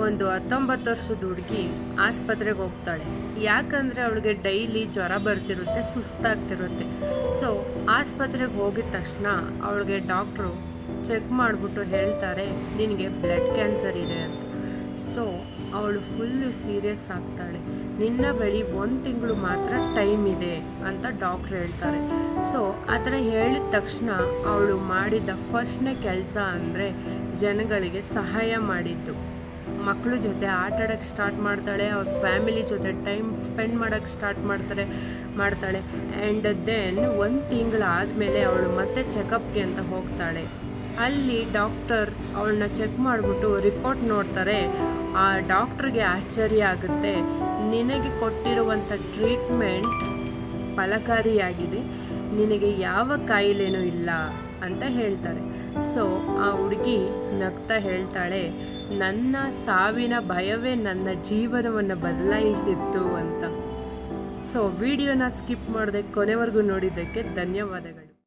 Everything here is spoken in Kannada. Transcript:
ಒಂದು 19 ವರ್ಷದ ಹುಡುಗಿ ಆಸ್ಪತ್ರೆಗೆ ಹೋಗ್ತಾಳೆ. ಯಾಕಂದರೆ ಅವಳಿಗೆ ಡೈಲಿ ಜ್ವರ ಬರ್ತಿರುತ್ತೆ, ಸುಸ್ತಾಗ್ತಿರುತ್ತೆ. ಸೊ ಆಸ್ಪತ್ರೆಗೆ ಹೋಗಿದ ತಕ್ಷಣ ಅವಳಿಗೆ ಡಾಕ್ಟ್ರು ಚೆಕ್ ಮಾಡಿಬಿಟ್ಟು ಹೇಳ್ತಾರೆ, ನಿನಗೆ ಬ್ಲಡ್ ಕ್ಯಾನ್ಸರ್ ಇದೆ ಅಂತ. ಸೊ ಅವಳು ಫುಲ್ಲು ಸೀರಿಯಸ್ ಆಗ್ತಾಳೆ. ನಿನ್ನ ಬಳಿ 1 ತಿಂಗಳು ಮಾತ್ರ ಟೈಮ್ ಇದೆ ಅಂತ ಡಾಕ್ಟ್ರ್ ಹೇಳ್ತಾರೆ. ಸೊ ಆ ಥರ ಹೇಳಿದ ತಕ್ಷಣ ಅವಳು ಮಾಡಿದ ಫಸ್ಟ್ನೇ ಕೆಲಸ ಅಂದರೆ ಜನಗಳಿಗೆ ಸಹಾಯ ಮಾಡಿದ್ದು. ಮಕ್ಕಳ ಜೊತೆ ಆಟ ಆಡೋಕ್ಕೆ ಸ್ಟಾರ್ಟ್ ಮಾಡ್ತಾಳೆ, ಅವ್ರ ಫ್ಯಾಮಿಲಿ ಜೊತೆ ಟೈಮ್ ಸ್ಪೆಂಡ್ ಮಾಡೋಕ್ಕೆ ಸ್ಟಾರ್ಟ್ ಮಾಡ್ತಾಳೆ. ಆ್ಯಂಡ್ ದೆನ್ 1 ತಿಂಗಳಾದಮೇಲೆ ಅವಳು ಮತ್ತೆ ಚೆಕಪ್ಗೆ ಅಂತ ಹೋಗ್ತಾಳೆ. ಅಲ್ಲಿ ಡಾಕ್ಟರ್ ಅವಳನ್ನ ಚೆಕ್ ಮಾಡಿಬಿಟ್ಟು ರಿಪೋರ್ಟ್ ನೋಡ್ತಾರೆ. ಆ ಡಾಕ್ಟ್ರಿಗೆ ಆಶ್ಚರ್ಯ ಆಗುತ್ತೆ, ನಿನಗೆ ಕೊಟ್ಟಿರುವಂಥ ಟ್ರೀಟ್ಮೆಂಟ್ ಫಲಕಾರಿಯಾಗಿದೆ, ನಿನಗೆ ಯಾವ ಕಾಯಿಲೆನೂ ಇಲ್ಲ ಅಂತ ಹೇಳ್ತಾರೆ. ಸೊ ಆ ಹುಡುಗಿ ನಗ್ತಾ ಹೇಳ್ತಾಳೆ, ನನ್ನ ಸಾವಿನ ಭಯವೇ ನನ್ನ ಜೀವನವನ್ನು ಬದಲಾಯಿಸಿತ್ತು ಅಂತ. ಸೊ ವಿಡಿಯೋನ ಸ್ಕಿಪ್ ಮಾಡದೆ ಕೊನೆವರೆಗೂ ನೋಡಿದ್ದಕ್ಕೆ ಧನ್ಯವಾದಗಳು.